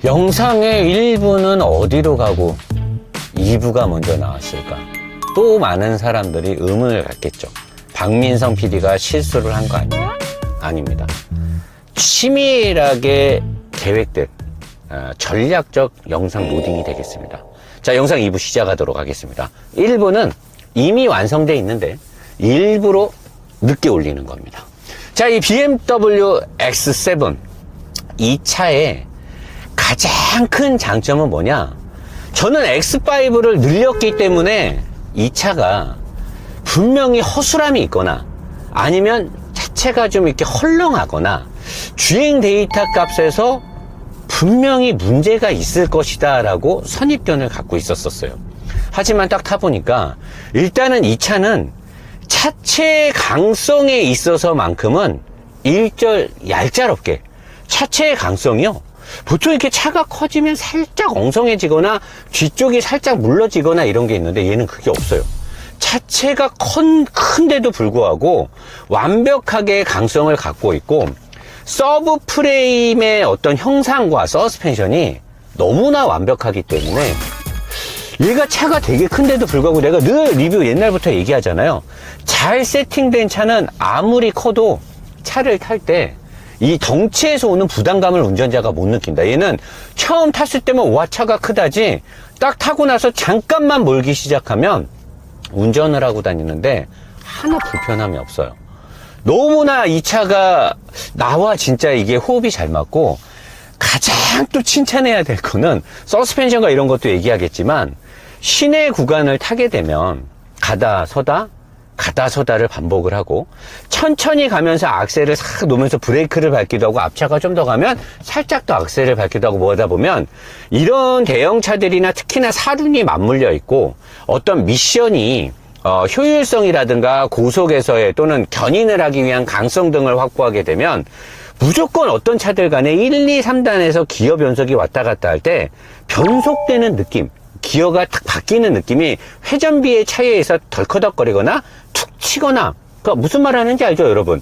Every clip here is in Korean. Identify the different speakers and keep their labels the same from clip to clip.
Speaker 1: 영상의 1부는 어디로 가고 2부가 먼저 나왔을까? 또 많은 사람들이 의문을 갖겠죠. 박민성 PD가 실수를 한 거 아니냐? 아닙니다. 치밀하게 계획된 전략적 영상 로딩이 되겠습니다. 자, 영상 2부 시작하도록 하겠습니다. 1부는 이미 완성되어 있는데 일부러 늦게 올리는 겁니다. 자, 이 BMW X7 이 차의 가장 큰 장점은 뭐냐? 저는 X5를 늘렸기 때문에 이 차가 분명히 허술함이 있거나 아니면 자체가 좀 이렇게 헐렁하거나 주행 데이터 값에서 분명히 문제가 있을 것이다 라고 선입견을 갖고 있었어요. 하지만 딱 타보니까 일단은 이 차는 차체 강성에 있어서만큼은 일절 얄짤없게 차체의 강성이요, 보통 이렇게 차가 커지면 살짝 엉성해지거나 뒤쪽이 살짝 물러지거나 이런 게 있는데 얘는 그게 없어요. 차체가 큰데도 불구하고 완벽하게 강성을 갖고 있고 서브 프레임의 어떤 형상과 서스펜션이 너무나 완벽하기 때문에 얘가 차가 되게 큰데도 불구하고 내가 늘 리뷰 옛날부터 얘기하잖아요. 잘 세팅된 차는 아무리 커도 차를 탈 때 이 덩치에서 오는 부담감을 운전자가 못 느낀다. 얘는 처음 탔을 때만 와 차가 크다지 딱 타고 나서 잠깐만 몰기 시작하면 운전을 하고 다니는데 하나 불편함이 없어요. 너무나 이 차가 나와 진짜 이게 호흡이 잘 맞고, 가장 또 칭찬해야 될 거는 서스펜션과 이런 것도 얘기하겠지만 시내 구간을 타게 되면 가다 서다를 반복을 하고 천천히 가면서 악셀을 싹 놓으면서 브레이크를 밟기도 하고 앞차가 좀 더 가면 살짝 더 악셀을 밟기도 하고 뭐하다 보면 이런 대형차들이나 특히나 사륜이 맞물려 있고 어떤 미션이 효율성이라든가 고속에서의 또는 견인을 하기 위한 강성 등을 확보하게 되면 무조건 어떤 차들 간에 1, 2, 3단에서 기어 변속이 왔다 갔다 할 때 변속되는 느낌, 기어가 탁 바뀌는 느낌이 회전비의 차이에 의해서 덜커덕거리거나 툭 치거나, 그러니까 무슨 말 하는지 알죠, 여러분?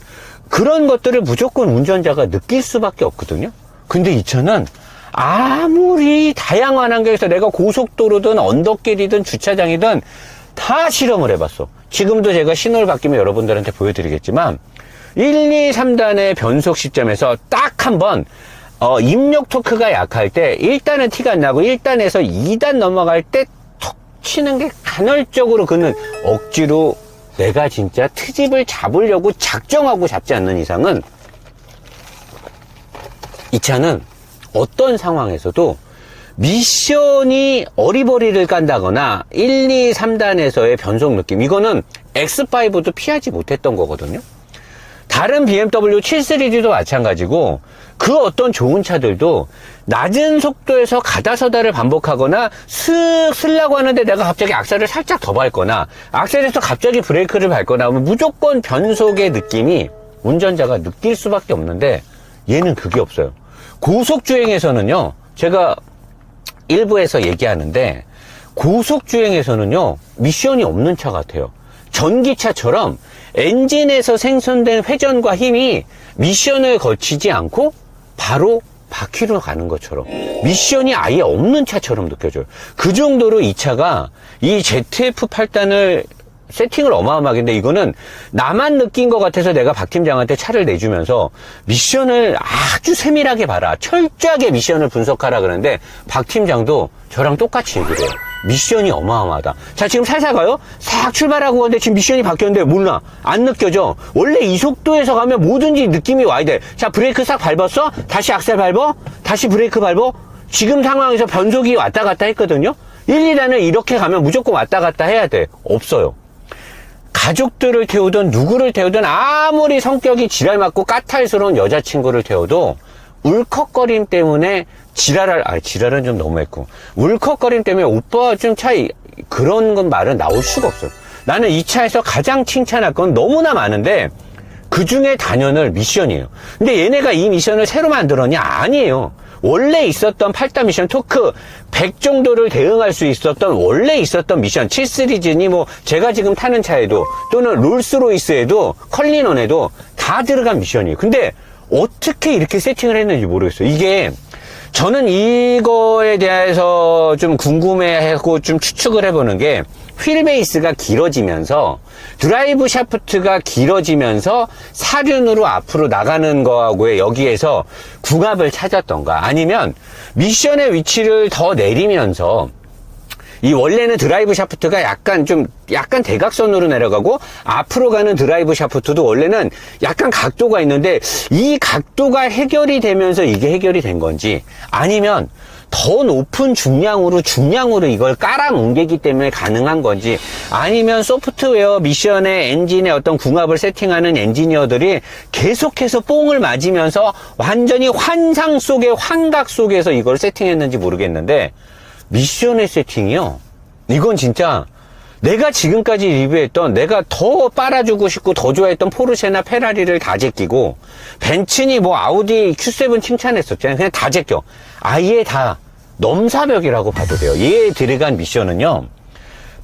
Speaker 1: 그런 것들을 무조건 운전자가 느낄 수밖에 없거든요. 근데 이 차는 아무리 다양한 환경에서 내가 고속도로든 언덕길이든 주차장이든 다 실험을 해봤어. 지금도 제가 신호를 바뀌면 여러분들한테 보여드리겠지만 1, 2, 3단의 변속 시점에서 딱 한번 입력 토크가 약할 때 1단은 티가 안 나고 1단에서 2단 넘어갈 때 톡 치는 게 간헐적으로 그는 억지로 내가 진짜 트집을 잡으려고 작정하고 잡지 않는 이상은 이 차는 어떤 상황에서도 미션이 어리버리를 깐다거나 1, 2, 3단에서의 변속 느낌, 이거는 X5도 피하지 못했던 거거든요. 다른 BMW 7 시리즈도 마찬가지고 그 어떤 좋은 차들도 낮은 속도에서 가다 서다를 반복하거나 슥 쓰려고 하는데 내가 갑자기 악셀을 살짝 더 밟거나 악셀에서 갑자기 브레이크를 밟거나 하면 무조건 변속의 느낌이 운전자가 느낄 수밖에 없는데 얘는 그게 없어요. 고속주행에서는요, 제가 일부에서 얘기하는데 고속주행에서는요 미션이 없는 차 같아요. 전기차처럼 엔진에서 생성된 회전과 힘이 미션을 거치지 않고 바로 바퀴로 가는 것처럼 미션이 아예 없는 차처럼 느껴져요. 그 정도로 이 차가 이 ZF8단을 세팅을 어마어마하게 했는데 이거는 나만 느낀 것 같아서 내가 박 팀장한테 차를 내주면서 미션을 아주 세밀하게 봐라, 철저하게 미션을 분석하라 그러는데 박 팀장도 저랑 똑같이 얘기를 해요. 미션이 어마어마하다. 자, 지금 살살 가요? 싹 출발하고 가는데 지금 미션이 바뀌었는데 몰라, 안 느껴져. 원래 이 속도에서 가면 뭐든지 느낌이 와야 돼. 자, 브레이크 싹 밟았어? 다시 악셀 밟어? 다시 브레이크 밟어? 지금 상황에서 변속이 왔다 갔다 했거든요. 1, 2단을 이렇게 가면 무조건 왔다 갔다 해야 돼. 없어요. 가족들을 태우든 누구를 태우든 아무리 성격이 지랄맞고 까탈스러운 여자친구를 태워도 울컥거림 때문에 지랄은 좀 너무했고 울컥거림 때문에 오빠 좀 차이 그런 건 말은 나올 수가 없어요. 나는 이 차에서 가장 칭찬할 건 너무나 많은데 그 중에 단연을 미션이에요. 근데 얘네가 이 미션을 새로 만들었냐? 아니에요. 원래 있었던 8단 미션 토크 100 정도를 대응할 수 있었던 원래 있었던 미션 7 시리즈니 뭐 제가 지금 타는 차에도 또는 롤스로이스에도 컬리넌에도 다 들어간 미션이에요. 근데 어떻게 이렇게 세팅을 했는지 모르겠어요. 이게 저는 이거에 대해서 좀 궁금해하고 좀 추측을 해보는 게, 휠베이스가 길어지면서 드라이브 샤프트가 길어지면서 사륜으로 앞으로 나가는 거하고의 여기에서 궁합을 찾았던가, 아니면 미션의 위치를 더 내리면서 이 원래는 드라이브 샤프트가 약간 대각선으로 내려가고 앞으로 가는 드라이브 샤프트도 원래는 약간 각도가 있는데 이 각도가 해결이 되면서 이게 해결이 된 건지, 아니면 더 높은 중량으로 이걸 깔아뭉개기 때문에 가능한 건지, 아니면 소프트웨어 미션의 엔진의 어떤 궁합을 세팅하는 엔지니어들이 계속해서 뽕을 맞으면서 완전히 환상 속의 환각 속에서 이걸 세팅했는지 모르겠는데, 미션의 세팅이요, 이건 진짜 내가 지금까지 리뷰했던, 내가 더 빨아주고 싶고 더 좋아했던 포르쉐나 페라리를 다 제끼고, 벤츠니 뭐 아우디 Q7 칭찬했었잖아요. 그냥 다 제껴. 아예 다 넘사벽이라고 봐도 돼요. 얘에 들어간 미션은요,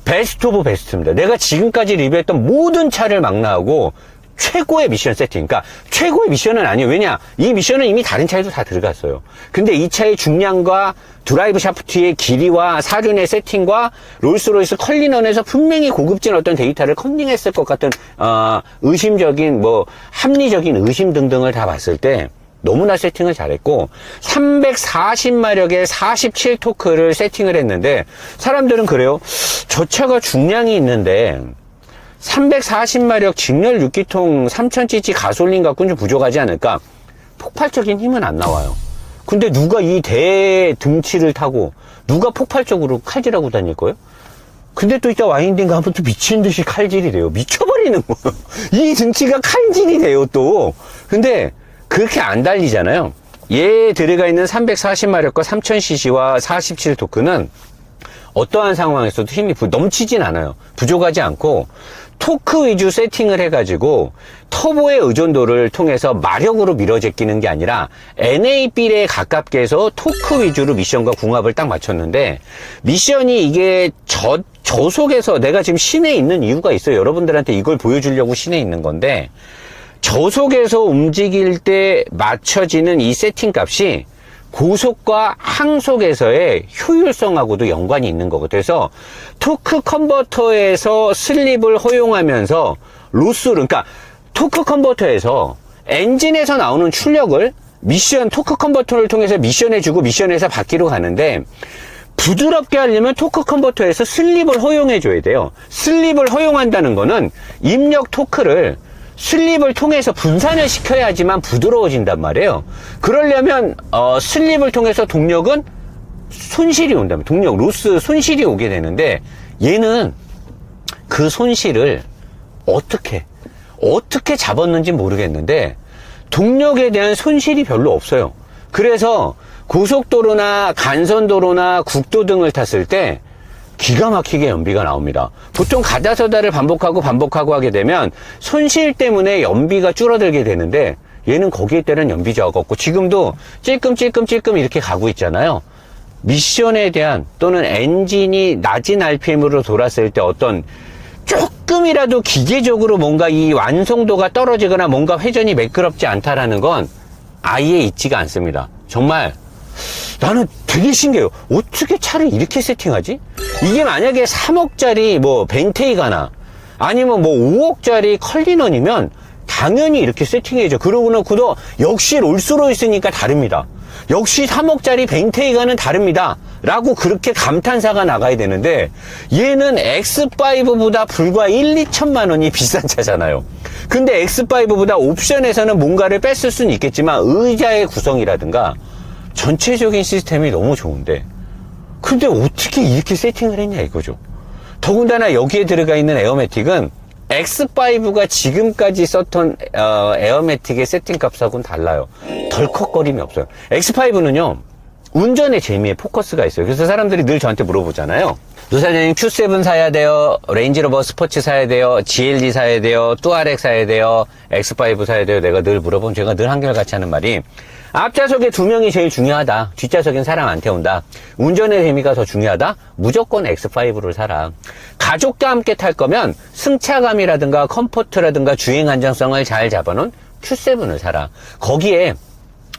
Speaker 1: 베스트 오브 베스트입니다. 내가 지금까지 리뷰했던 모든 차를 망라하고 최고의 미션 세팅. 그러니까 최고의 미션은 아니에요. 왜냐, 이 미션은 이미 다른 차에도 다 들어갔어요. 근데 이 차의 중량과 드라이브 샤프트의 길이와 사륜의 세팅과 롤스로이스 컬리넌에서 분명히 고급진 어떤 데이터를 컨닝했을 것 같은 의심적인 합리적인 의심 등등을 다 봤을 때 너무나 세팅을 잘했고, 340마력의 47토크를 세팅을 했는데, 사람들은 그래요. 저 차가 중량이 있는데 340마력 직렬 6기통 3000cc 가솔린 갖고는 좀 부족하지 않을까? 폭발적인 힘은 안 나와요. 근데 누가 이 대등치를 타고 누가 폭발적으로 칼질하고 다닐 거예요? 근데 또 이따 와인딩 가면 또 미친 듯이 칼질이 돼요. 미쳐버리는 거예요. 이 등치가 칼질이 돼요, 또. 근데 그렇게 안 달리잖아요. 얘에 들어가 있는 340마력과 3000cc와 47토크는 어떠한 상황에서도 힘이 넘치진 않아요. 부족하지 않고, 토크 위주 세팅을 해가지고 터보의 의존도를 통해서 마력으로 밀어제끼는 게 아니라 NA빌에 가깝게 해서 토크 위주로 미션과 궁합을 딱 맞췄는데, 미션이 이게 저속에서, 내가 지금 시내에 있는 이유가 있어요. 여러분들한테 이걸 보여주려고 시내에 있는 건데, 저속에서 움직일 때 맞춰지는 이 세팅 값이 고속과 항속에서의 효율성하고도 연관이 있는 거거든요. 그래서 토크 컨버터에서 슬립을 허용하면서 그러니까 토크 컨버터에서 엔진에서 나오는 출력을 토크 컨버터를 통해서 미션에 주고 미션에서 바퀴로 가는데, 부드럽게 하려면 토크 컨버터에서 슬립을 허용해 줘야 돼요. 슬립을 허용한다는 거는 입력 토크를 슬립을 통해서 분산을 시켜야지만 부드러워진단 말이에요. 그러려면 슬립을 통해서 동력은 손실이 온다면, 동력 로스 손실이 오게 되는데, 얘는 그 손실을 어떻게 잡았는지 모르겠는데 동력에 대한 손실이 별로 없어요. 그래서 고속도로나 간선도로나 국도 등을 탔을 때 기가 막히게 연비가 나옵니다. 보통 가다서다를 반복하고 하게 되면 손실 때문에 연비가 줄어들게 되는데, 얘는 거기에 따른 연비 저하가 없고, 지금도 찔끔 이렇게 가고 있잖아요. 미션에 대한, 또는 엔진이 낮은 RPM으로 돌았을 때 어떤 조금이라도 기계적으로 뭔가 이 완성도가 떨어지거나 뭔가 회전이 매끄럽지 않다라는 건 아예 있지가 않습니다. 정말 나는 되게 신기해요. 어떻게 차를 이렇게 세팅하지? 이게 만약에 3억짜리 벤테이가나 아니면 5억짜리 컬리넌이면 당연히 이렇게 세팅해야죠. 그러고는 그도 역시 롤스로이스니까 다릅니다. 역시 3억짜리 벤테이가는 다릅니다. 라고 그렇게 감탄사가 나가야 되는데, 얘는 X5보다 불과 2천만 원이 비싼 차잖아요. 근데 X5보다 옵션에서는 뭔가를 뺐을 수는 있겠지만 의자의 구성이라든가 전체적인 시스템이 너무 좋은데, 근데 어떻게 이렇게 세팅을 했냐 이거죠. 더군다나 여기에 들어가 있는 에어매틱은 X5가 지금까지 썼던 에어매틱의 세팅 값하고는 달라요. 덜컥거림이 없어요. X5는요, 운전의 재미에 포커스가 있어요. 그래서 사람들이 늘 저한테 물어보잖아요. 노사장님, Q7 사야 돼요? 레인지로버 스포츠 사야 돼요? GLD 사야 돼요? 뚜아렉 사야 돼요? X5 사야 돼요? 내가 늘 물어보면 제가 늘 한결같이 하는 말이, 앞좌석에 2명이 제일 중요하다. 뒷좌석엔 사람 안 태운다. 운전의 재미가 더 중요하다. 무조건 X5를 사라. 가족과 함께 탈 거면 승차감이라든가 컴포트라든가 주행 안정성을 잘 잡아놓은 Q7을 사라. 거기에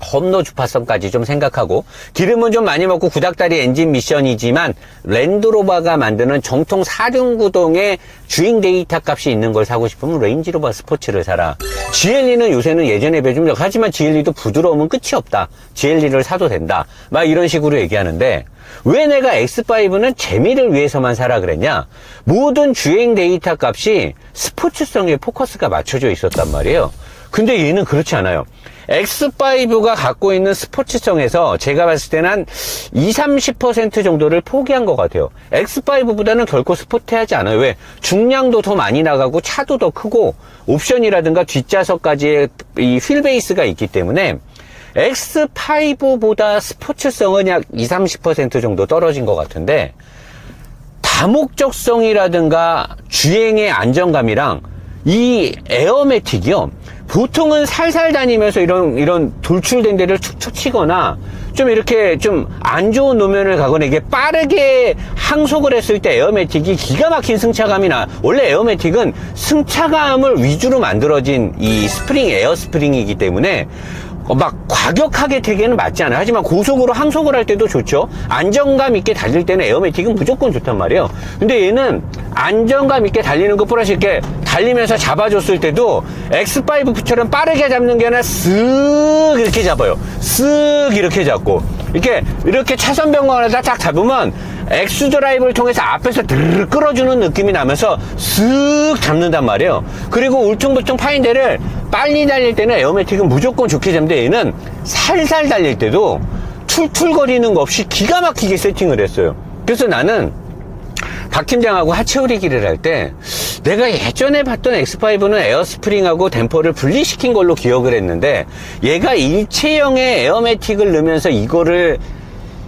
Speaker 1: 험로 주파성까지 좀 생각하고, 기름은 좀 많이 먹고 구닥다리 엔진 미션이지만 랜드로버가 만드는 정통 4륜구동의 주행 데이터 값이 있는 걸 사고 싶으면 레인지로버 스포츠를 사라. GLE는 요새는 예전에 비해 좀 하지만 GLE도 부드러움은 끝이 없다. GLE를 사도 된다. 막 이런 식으로 얘기하는데, 왜 내가 X5는 재미를 위해서만 사라 그랬냐? 모든 주행 데이터 값이 스포츠성에 포커스가 맞춰져 있었단 말이에요. 근데 얘는 그렇지 않아요. X5가 갖고 있는 스포츠성에서 제가 봤을 때는 한 20-30% 정도를 포기한 것 같아요. X5보다는 결코 스포티하지 않아요. 왜? 중량도 더 많이 나가고 차도 더 크고 옵션이라든가 뒷좌석까지의 이 휠베이스가 있기 때문에 X5보다 스포츠성은 약 20-30% 정도 떨어진 것 같은데, 다목적성이라든가 주행의 안정감이랑 이 에어매틱이요, 보통은 살살 다니면서 이런 돌출된 데를 툭툭 치거나 좀 이렇게 좀 안 좋은 노면을 가거나 이게 빠르게 항속을 했을 때 에어매틱이 기가 막힌 승차감이 나. 원래 에어매틱은 승차감을 위주로 만들어진 이 스프링, 에어 스프링이기 때문에 막 과격하게 되기에는 맞지 않아요. 하지만 고속으로 항속을 할 때도 좋죠. 안정감 있게 달릴 때는 에어매틱은 무조건 좋단 말이에요. 근데 얘는 안정감 있게 달리는 것 플러스 이렇게 달리면서 잡아줬을 때도 X5처럼 빠르게 잡는 게 아니라 쓱 이렇게 잡아요. 쓱 이렇게 잡고 이렇게 차선 변경을 하다 딱 잡으면 엑스 드라이브를 통해서 앞에서 드르르 끌어주는 느낌이 나면서 쓱 잡는단 말이에요. 그리고 울퉁불퉁 파인 데를 빨리 달릴 때는 에어매틱은 무조건 좋게 잡는데, 얘는 살살 달릴 때도 툴툴거리는 거 없이 기가 막히게 세팅을 했어요. 그래서 나는 박 팀장하고 하체오리기를 할 때 내가 예전에 봤던 X5는 에어스프링하고 댐퍼를 분리시킨 걸로 기억을 했는데, 얘가 일체형의 에어매틱을 넣으면서 이거를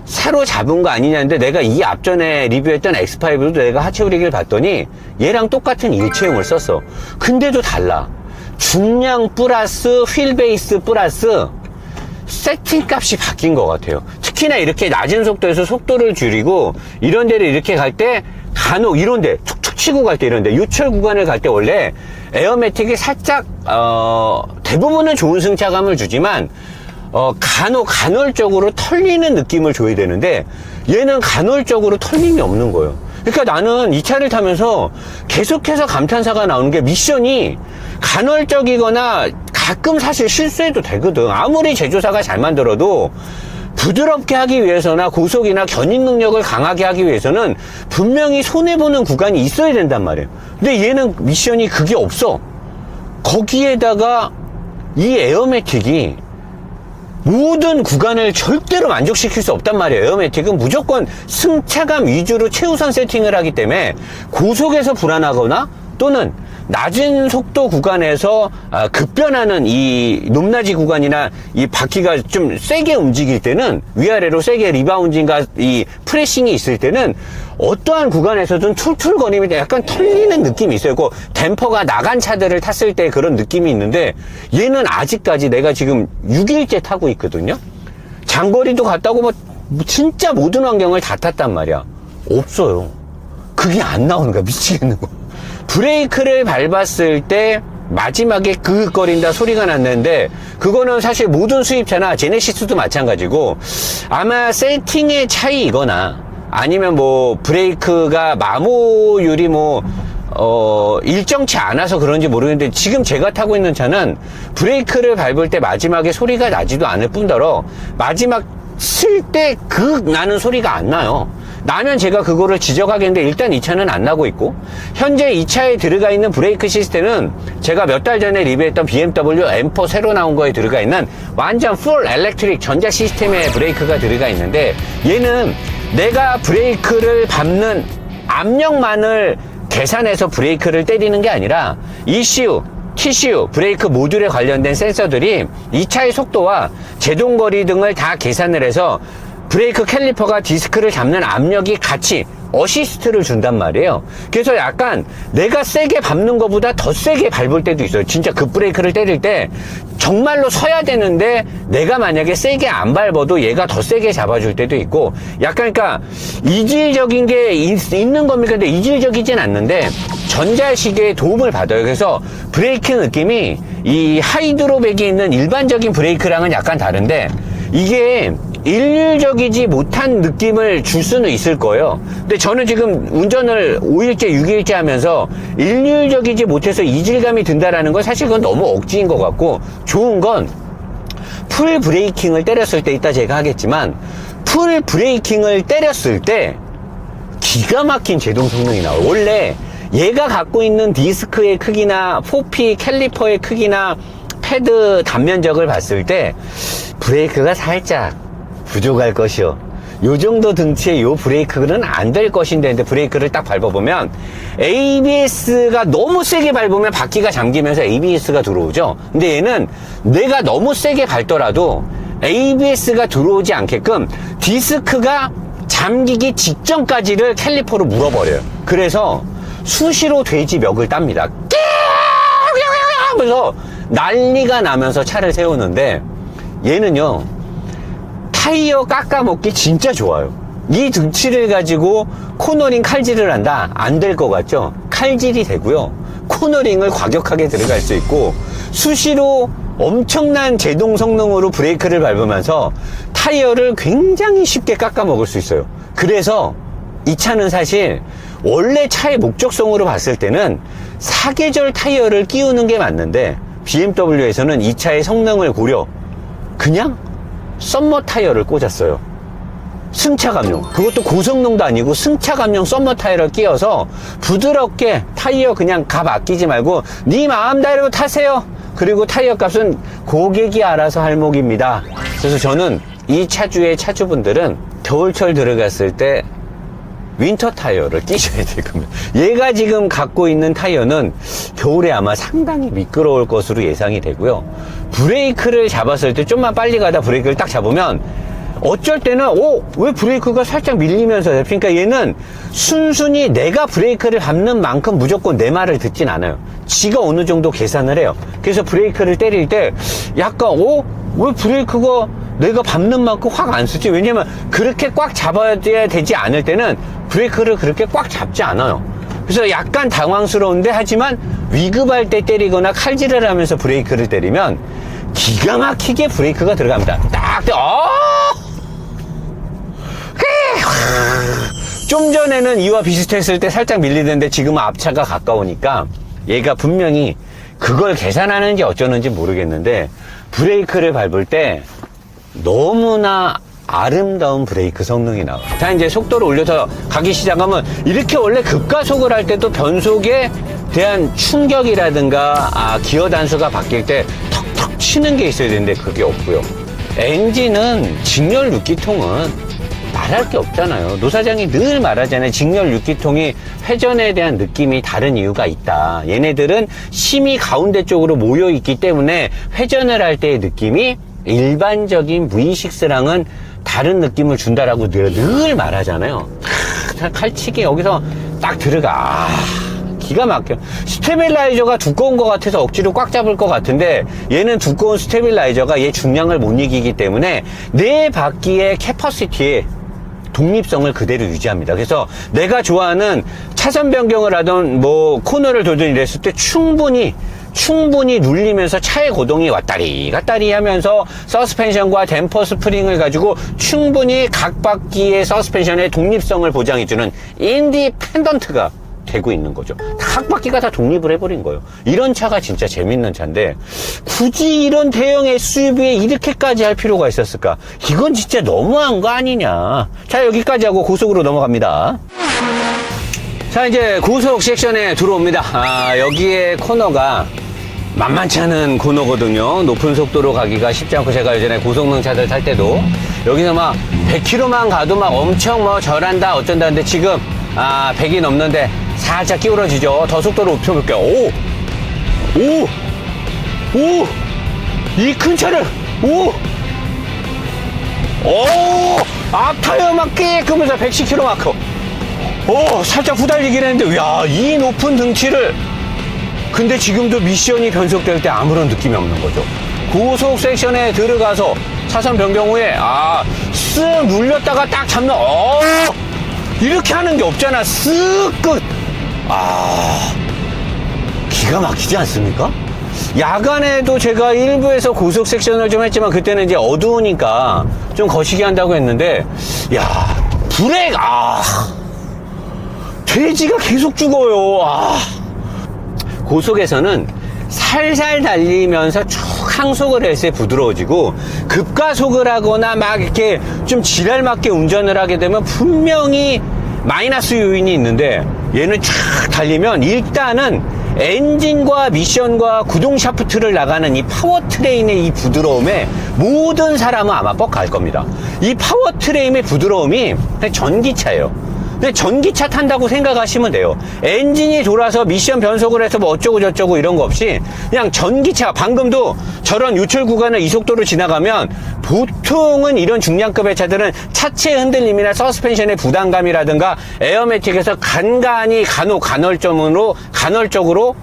Speaker 1: 사로잡은 거 아니냐는데, 내가 이 앞전에 리뷰했던 X5도 내가 하체오리기를 봤더니 얘랑 똑같은 일체형을 썼어. 근데도 달라. 중량 플러스 휠베이스 플러스 세팅 값이 바뀐 것 같아요. 특히나 이렇게 낮은 속도에서 속도를 줄이고 이런 데를 이렇게 갈 때 간혹 이런 데 툭툭 치고 갈 때, 이런 데 유철 구간을 갈 때 원래 에어매틱이 살짝 대부분은 좋은 승차감을 주지만 간헐적으로 털리는 느낌을 줘야 되는데, 얘는 간헐적으로 털림이 없는 거예요. 그러니까 나는 이 차를 타면서 계속해서 감탄사가 나오는 게, 미션이 간헐적이거나 가끔 사실 실수해도 되거든. 아무리 제조사가 잘 만들어도 부드럽게 하기 위해서나 고속이나 견인 능력을 강하게 하기 위해서는 분명히 손해보는 구간이 있어야 된단 말이에요. 근데 얘는 미션이 그게 없어. 거기에다가 이 에어매틱이 모든 구간을 절대로 만족시킬 수 없단 말이에요. 에어매틱은 무조건 승차감 위주로 최우선 세팅을 하기 때문에 고속에서 불안하거나 또는 낮은 속도 구간에서 급변하는 이 높낮이 구간이나 이 바퀴가 좀 세게 움직일 때는, 위아래로 세게 리바운딩과 이 프레싱이 있을 때는 어떠한 구간에서든 툴툴거리면서 약간 털리는 느낌이 있어요. 그 댐퍼가 나간 차들을 탔을 때 그런 느낌이 있는데, 얘는 아직까지 내가 지금 6일째 타고 있거든요. 장거리도 갔다고 뭐 진짜 모든 환경을 다 탔단 말이야. 없어요. 그게 안 나오는 거야. 미치겠는 거. 브레이크를 밟았을 때 마지막에 그윽거린다 소리가 났는데, 그거는 사실 모든 수입차나 제네시스도 마찬가지고, 아마 세팅의 차이이거나 아니면 뭐 브레이크가 마모율이 일정치 않아서 그런지 모르겠는데, 지금 제가 타고 있는 차는 브레이크를 밟을 때 마지막에 소리가 나지도 않을 뿐더러 마지막 쓸 때 그윽 나는 소리가 안 나요. 나면 제가 그거를 지적하겠는데, 일단 이 차는 안 나고 있고, 현재 이 차에 들어가 있는 브레이크 시스템은 제가 몇 달 전에 리뷰했던 BMW M4 새로 나온 거에 들어가 있는 완전 풀 엘렉트릭 전자 시스템의 브레이크가 들어가 있는데, 얘는 내가 브레이크를 밟는 압력만을 계산해서 브레이크를 때리는 게 아니라 ECU, TCU, 브레이크 모듈에 관련된 센서들이 이 차의 속도와 제동거리 등을 다 계산을 해서 브레이크 캘리퍼가 디스크를 잡는 압력이 같이 어시스트를 준단 말이에요. 그래서 약간 내가 세게 밟는 것보다 더 세게 밟을 때도 있어요. 진짜 급브레이크를 때릴 때 정말로 서야 되는데 내가 만약에 세게 안 밟아도 얘가 더 세게 잡아줄 때도 있고, 약간 그러니까 이질적인 게 있는 겁니까? 근데 이질적이진 않는데 전자시계의 도움을 받아요. 그래서 브레이크 느낌이 이 하이드로백이 있는 일반적인 브레이크랑은 약간 다른데, 이게 일률적이지 못한 느낌을 줄 수는 있을 거예요. 근데 저는 지금 운전을 5일째, 6일째 하면서 일률적이지 못해서 이질감이 든다라는 건 사실 그건 너무 억지인 것 같고, 좋은 건 풀 브레이킹을 때렸을 때, 이따 제가 하겠지만, 풀 브레이킹을 때렸을 때 기가 막힌 제동 성능이 나와요. 원래 얘가 갖고 있는 디스크의 크기나 포피 캘리퍼의 크기나 패드 단면적을 봤을 때 브레이크가 살짝 부족할 것이요. 요 정도 등치의 요 브레이크는 안 될 것인데, 근데 브레이크를 딱 밟아보면 ABS가 너무 세게 밟으면 바퀴가 잠기면서 ABS가 들어오죠. 근데 얘는 내가 너무 세게 밟더라도 ABS가 들어오지 않게끔 디스크가 잠기기 직전까지를 캘리퍼로 물어버려요. 그래서 수시로 돼지 멱을 땁니다. 하면서 난리가 나면서 차를 세우는데, 얘는요 타이어 깎아먹기 진짜 좋아요. 이 등치를 가지고 코너링 칼질을 한다? 안 될 것 같죠? 칼질이 되고요, 코너링을 과격하게 들어갈 수 있고, 수시로 엄청난 제동 성능으로 브레이크를 밟으면서 타이어를 굉장히 쉽게 깎아먹을 수 있어요. 그래서 이 차는 사실 원래 차의 목적성으로 봤을 때는 사계절 타이어를 끼우는 게 맞는데, BMW에서는 이 차의 성능을 고려 그냥 썸머 타이어를 꽂았어요. 승차감용, 그것도 고성능도 아니고 승차감용 썸머 타이어를 끼워서 부드럽게 타이어 그냥 값 아끼지 말고 네 마음대로 타세요. 그리고 타이어 값은 고객이 알아서 할 몫입니다. 그래서 저는 이 차주의 차주분들은 겨울철 들어갔을 때 윈터 타이어를 끼셔야 될 겁니다. 얘가 지금 갖고 있는 타이어는 겨울에 아마 상당히 미끄러울 것으로 예상이 되고요. 브레이크를 잡았을 때 좀만 빨리 가다 브레이크를 딱 잡으면 어쩔 때는 왜 브레이크가 살짝 밀리면서 잡히니까, 얘는 순순히 내가 브레이크를 밟는 만큼 무조건 내 말을 듣진 않아요. 지가 어느 정도 계산을 해요. 그래서 브레이크를 때릴 때 약간 왜 브레이크가 내가 밟는 만큼 확 안 쓰지? 왜냐면 그렇게 꽉 잡아야 되지 않을 때는 브레이크를 그렇게 꽉 잡지 않아요. 그래서 약간 당황스러운데, 하지만 위급할 때 때리거나 칼질을 하면서 브레이크를 때리면 기가 막히게 브레이크가 들어갑니다. 좀 전에는 이와 비슷했을 때 살짝 밀리는데 지금은 앞차가 가까우니까 얘가 분명히 그걸 계산하는지 어쩌는지 모르겠는데, 브레이크를 밟을 때 너무나 아름다운 브레이크 성능이 나와요. 자, 이제 속도를 올려서 가기 시작하면 이렇게 원래 급가속을 할 때도 변속에 대한 충격이라든가 기어 단수가 바뀔 때 턱턱 치는 게 있어야 되는데 그게 없고요. 엔진은 직렬 6기통은 말할 게 없잖아요. 노 사장이 늘 말하잖아요. 직렬 6기통이 회전에 대한 느낌이 다른 이유가 있다. 얘네들은 심이 가운데 쪽으로 모여 있기 때문에 회전을 할 때의 느낌이 일반적인 V6랑은 다른 느낌을 준다라고 늘 말하잖아요. 칼치기 여기서 딱 들어가. 기가 막혀. 스테빌라이저가 두꺼운 것 같아서 억지로 꽉 잡을 것 같은데, 얘는 두꺼운 스테빌라이저가 얘 중량을 못 이기기 때문에 네 바퀴의 캐퍼시티에 독립성을 그대로 유지합니다. 그래서 내가 좋아하는 차선 변경을 하던 코너를 돌든 이랬을 때 충분히 눌리면서 차의 고동이 왔다리 갔다리 하면서 서스펜션과 댐퍼 스프링을 가지고 충분히 각 바퀴의 서스펜션의 독립성을 보장해주는 인디펜던트가 되고 있는 거죠. 각 바퀴가 다 독립을 해버린 거예요. 이런 차가 진짜 재밌는 차인데 굳이 이런 대형 SUV에 이렇게까지 할 필요가 있었을까? 이건 진짜 너무한 거 아니냐. 자, 여기까지 하고 고속으로 넘어갑니다. 자, 이제 고속 섹션에 들어옵니다. 여기에 코너가 만만치 않은 코너거든요. 높은 속도로 가기가 쉽지 않고, 제가 예전에 고성능 차들 탈 때도 여기서 막 100km만 가도 막 엄청 절한다 어쩐다 하는데, 지금 100이 넘는데 살짝 기울어지죠. 더 속도를 높여볼게요. 이 큰 차를 오, 앞타이어 막 깨끗하면서 110km 마크. 오, 살짝 후달리긴 했는데, 야, 이 높은 등치를. 근데 지금도 미션이 변속될 때 아무런 느낌이 없는 거죠. 고속 섹션에 들어가서 차선 변경 후에, 쓱 눌렸다가 딱 잡는, 이렇게 하는 게 없잖아. 쓱 끝. 기가 막히지 않습니까? 야간에도 제가 일부에서 고속 섹션을 좀 했지만 그때는 이제 어두우니까 좀 거시기 한다고 했는데, 야, 브레이크, 돼지가 계속 죽어요. 고속에서는 살살 달리면서 쭉 항속을 했을 때 부드러워지고, 급가속을 하거나 막 이렇게 좀 지랄맞게 운전을 하게 되면 분명히 마이너스 요인이 있는데, 얘는 쫙 달리면 일단은 엔진과 미션과 구동 샤프트를 나가는 이 파워트레인의 이 부드러움에 모든 사람은 아마 뻑 갈 겁니다. 이 파워트레인의 부드러움이 그냥 전기차예요. 근데 전기차 탄다고 생각하시면 돼요. 엔진이 돌아서 미션 변속을 해서 뭐 어쩌고 저쩌고 이런 거 없이 그냥 전기차. 방금도 저런 유출 구간을 이 속도로 지나가면 보통은 이런 중량급의 차들은 차체 흔들림이나 서스펜션의 부담감이라든가 에어매틱에서 간헐적으로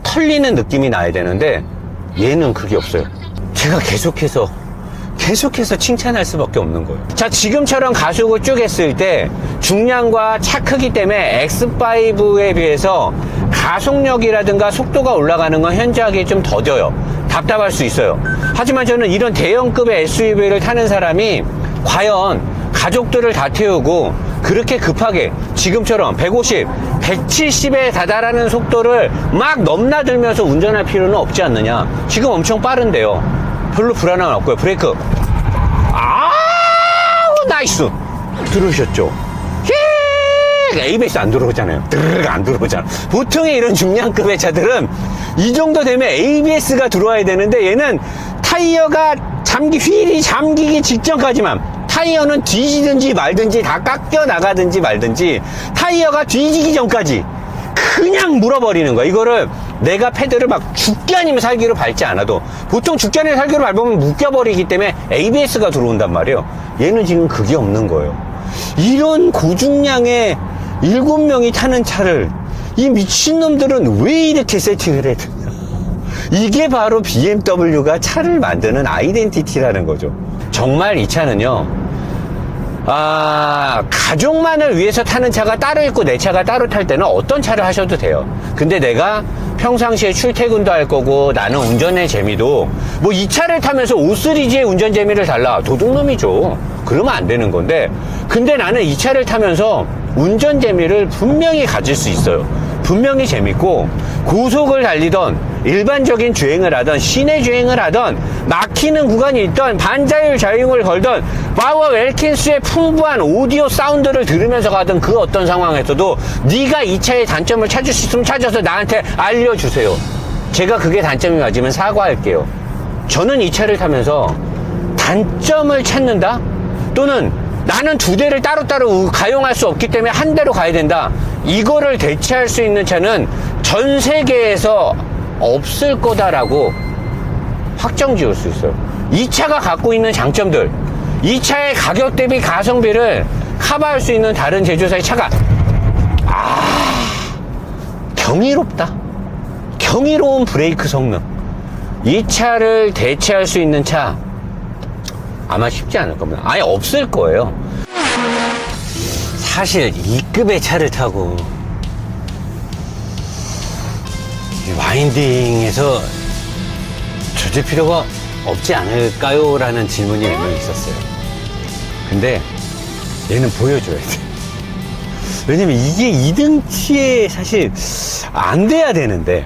Speaker 1: 털리는 느낌이 나야 되는데, 얘는 그게 없어요. 제가 계속해서 칭찬할 수밖에 없는 거예요. 자, 지금처럼 가속을 쭉 했을 때 중량과 차 크기 때문에 X5에 비해서 가속력이라든가 속도가 올라가는 건 현저하게 좀 더뎌요. 답답할 수 있어요. 하지만 저는 이런 대형급의 SUV를 타는 사람이 과연 가족들을 다 태우고 그렇게 급하게 지금처럼 150, 170에 다다라는 속도를 막 넘나들면서 운전할 필요는 없지 않느냐. 지금 엄청 빠른데요. 별로 불안함은 없고요. 브레이크. 나이스. 들으셨죠? ABS 안 들어오잖아요. 드르륵 안 들어오잖아. 보통의 이런 중량급의 차들은 이 정도 되면 ABS가 들어와야 되는데, 얘는 타이어가 휠이 잠기기 직전까지만, 타이어는 뒤지든지 말든지 다 깎여 나가든지 말든지 타이어가 뒤지기 전까지 그냥 물어버리는 거야. 이거를 내가 패드를 막 죽기 아니면 살기로 밟지 않아도, 보통 죽기 아니면 살기로 밟으면 묶여버리기 때문에 ABS가 들어온단 말이에요. 얘는 지금 그게 없는 거예요. 이런 고중량의 7명이 타는 차를 이 미친놈들은 왜 이렇게 세팅을 해야 되냐. 이게 바로 BMW가 차를 만드는 아이덴티티라는 거죠. 정말 이 차는요, 가족만을 위해서 타는 차가 따로 있고 내 차가 따로 탈 때는 어떤 차를 하셔도 돼요. 근데 내가 평상시에 출퇴근도 할 거고 나는 운전의 재미도 뭐 이 차를 타면서 O3G의 운전 재미를 달라, 도둑놈이죠. 그러면 안 되는 건데, 근데 나는 이 차를 타면서 운전 재미를 분명히 가질 수 있어요. 분명히 재밌고, 고속을 달리던 일반적인 주행을 하던 시내 주행을 하던 막히는 구간이 있던 반자율 자유을 걸던 바워 웰킨스의 풍부한 오디오 사운드를 들으면서 가던 그 어떤 상황에서도 네가 이 차의 단점을 찾을 수 있으면 찾아서 나한테 알려주세요. 제가 그게 단점이 맞으면 사과할게요. 저는 이 차를 타면서 단점을 찾는다? 또는 나는 두 대를 따로따로 가용할 수 없기 때문에 한 대로 가야 된다, 이거를 대체할 수 있는 차는 전 세계에서 없을 거다라고 확정 지을 수 있어요. 이 차가 갖고 있는 장점들, 이 차의 가격 대비 가성비를 커버할 수 있는 다른 제조사의 차가 경이롭다. 경이로운 브레이크 성능, 이 차를 대체할 수 있는 차 아마 쉽지 않을 겁니다. 아예 없을 거예요. 사실 이 급의 차를 타고 와인딩에서 조질 필요가 없지 않을까요? 라는 질문이 몇 명 있었어요. 근데 얘는 보여줘야 돼. 왜냐면 이게 2등치에 사실 안 돼야 되는데,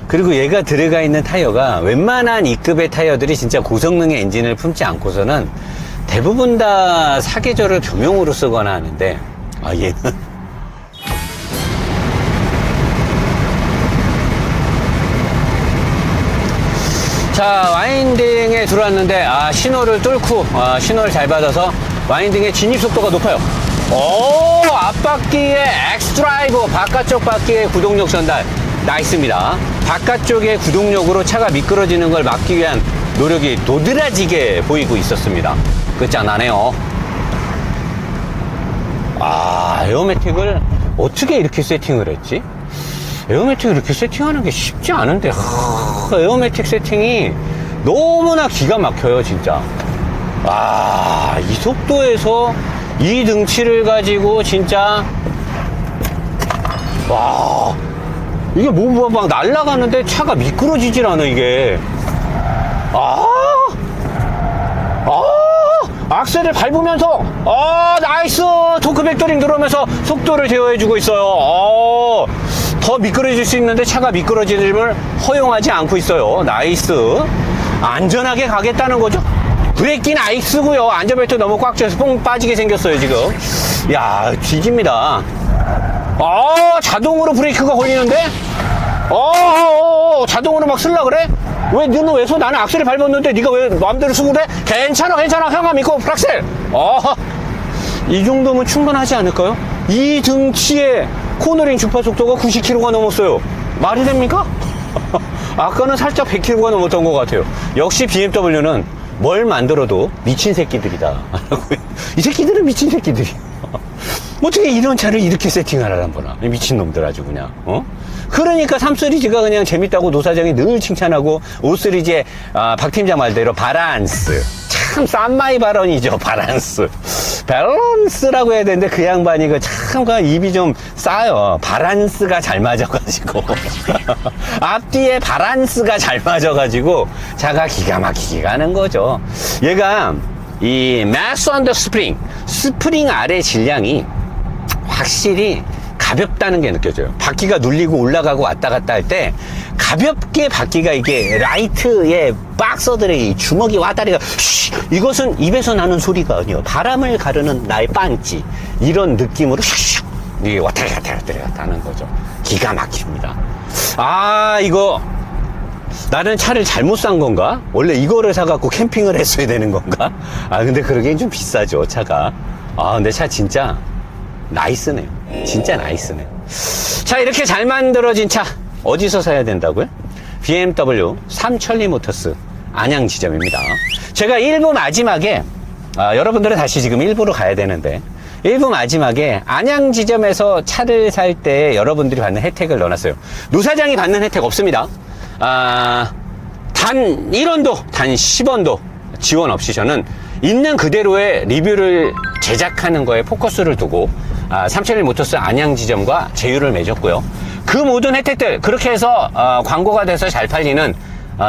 Speaker 1: 그리고 얘가 들어가 있는 타이어가 웬만한 2급의 타이어들이 진짜 고성능의 엔진을 품지 않고서는 대부분 다 사계절을 겸용으로 쓰거나 하는데, 얘는 자, 와인딩에 들어왔는데 신호를 뚫고 신호를 잘 받아서 와인딩의 진입 속도가 높아요. 오, 앞바퀴의 엑스드라이브, 바깥쪽 바퀴의 구동력 전달 나이스입니다. 바깥쪽의 구동력으로 차가 미끄러지는 걸 막기 위한 노력이 도드라지게 보이고 있었습니다. 끝장나네요. 에어매틱을 어떻게 이렇게 세팅을 했지? 에어매틱을 이렇게 세팅하는 게 쉽지 않은데, 에어매틱 세팅이 너무나 기가 막혀요, 진짜. 이 속도에서 이 등치를 가지고 진짜, 이게 뭐 막 날아가는데 차가 미끄러지질 않아, 이게. 악셀을 밟으면서 나이스 토크 벡터링 들어오면서 속도를 제어해주고 있어요. 더 미끄러질 수 있는데 차가 미끄러짐을 허용하지 않고 있어요. 나이스. 안전하게 가겠다는 거죠. 브레이크 나이스고요. 안전벨트 너무 꽉 쥐어서 뽕 빠지게 생겼어요, 지금. 야, 뒤집니다. 자동으로 브레이크가 걸리는데? 자동으로 막 쓸라 그래? 너는 왜 나는 악셀을 밟았는데 네가 왜 마음대로 쓰고 그래? 괜찮아 형아 믿고 프락셀. 이 정도면 충분하지 않을까요? 이 등치의 코너링 주파 속도가 90km가 넘었어요. 말이 됩니까? 아까는 살짝 100km가 넘었던 것 같아요. 역시 BMW는 뭘 만들어도 미친 새끼들이다. 이 새끼들은 미친 새끼들이. 어떻게 이런 차를 이렇게 세팅을 하란 거나. 미친놈들 아주 그냥. 그러니까 3시리즈가 그냥 재밌다고 노사장이 늘 칭찬하고 5시리즈의 박 팀장 말대로 바란스. 참 싼마이 발언이죠. 바란스. 밸런스라고 해야 되는데 그 양반이 참 입이 좀 싸요. 바란스가 잘 맞아가지고 앞뒤에 바란스가 잘 맞아가지고 차가 기가 막히게 가는 거죠. 얘가 이 mass on the 스프링 아래 질량이 확실히 가볍다는 게 느껴져요. 바퀴가 눌리고 올라가고 왔다 갔다 할 때 가볍게 바퀴가 이게 라이트의 박서들의 주먹이 왔다리가 이것은 입에서 나는 소리가 아니에요. 바람을 가르는 나의 반지 이런 느낌으로 이게 왔다 갔다 하는 거죠. 기가 막힙니다. 이거 나는 차를 잘못 산 건가? 원래 이거를 사갖고 캠핑을 했어야 되는 건가? 근데 그러기엔 좀 비싸죠, 차가. 근데 차 진짜 나이스네요. 진짜 나이스네요. 자, 이렇게 잘 만들어진 차 어디서 사야 된다고요? BMW 삼천리 모터스 안양 지점입니다. 제가 1부 마지막에 여러분들은 다시 지금 1부로 가야 되는데 1부 마지막에 안양 지점에서 차를 살 때 여러분들이 받는 혜택을 넣어놨어요. 노사장이 받는 혜택 없습니다. 단 1원도 단 10원도 지원 없이 저는 있는 그대로의 리뷰를 제작하는 거에 포커스를 두고 삼천리 모터스 안양 지점과 제휴를 맺었고요. 그 모든 혜택들 그렇게 해서 광고가 돼서 잘 팔리는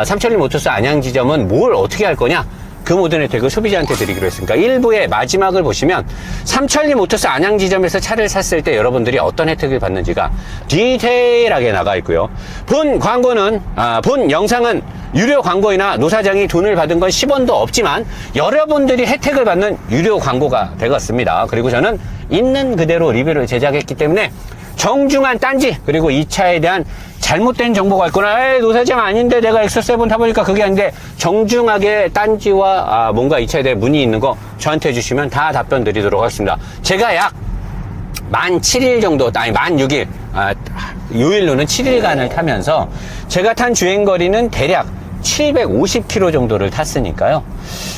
Speaker 1: 삼천리 모터스 안양 지점은 뭘 어떻게 할 거냐? 그 모든 혜택을 소비자한테 드리기로 했으니까 1부의 마지막을 보시면 삼천리 모터스 안양 지점에서 차를 샀을 때 여러분들이 어떤 혜택을 받는지가 디테일하게 나가 있고요. 본 광고는 본 영상은 유료 광고이나 노사장이 돈을 받은 건 10원도 없지만 여러분들이 혜택을 받는 유료 광고가 되겠습니다. 그리고 저는 있는 그대로 리뷰를 제작했기 때문에 정중한 딴지 그리고 이 차에 대한 잘못된 정보가 있거나 노사장 아닌데 내가 엑소7 타보니까 그게 아닌데 정중하게 딴지와 뭔가 이 차에 대해 문의 있는 거 저한테 주시면 다 답변 드리도록 하겠습니다. 제가 약 만 7일 정도, 만 6일, 요일로는 7일간을 타면서 제가 탄 주행거리는 대략 750km 정도를 탔으니까요.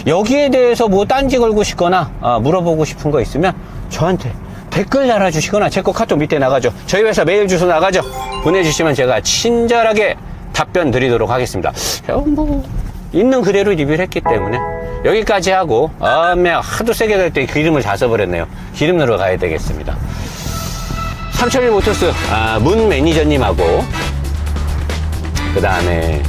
Speaker 1: 여기에 대해서 뭐 딴지 걸고 싶거나 물어보고 싶은 거 있으면 저한테 댓글 달아주시거나 제 거 카톡 밑에 나가죠. 저희 회사 메일 주소 나가죠. 보내주시면 제가 친절하게 답변 드리도록 하겠습니다. 뭐 있는 그대로 리뷰를 했기 때문에 여기까지 하고 하도 세게 갈 때 기름을 다 써버렸네요. 기름 넣으러 가야 되겠습니다. 삼천리 모터스 문 매니저님하고 그 다음에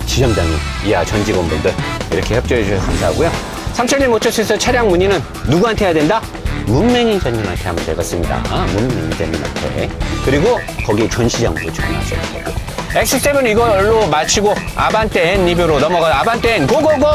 Speaker 1: 지점장님 이하 전 직원분들 이렇게 협조해 주셔서 감사하고요. 삼천리 모터스에서 차량 문의는 누구한테 해야 된다? 문 매니저님한테 하면 되겠습니다. 문 매니저님한테. 그리고 거기 전시장도 전화하셔도 되고. X7 이걸로 마치고 아반떼 N 리뷰로 넘어가. 아반떼 N 고고고!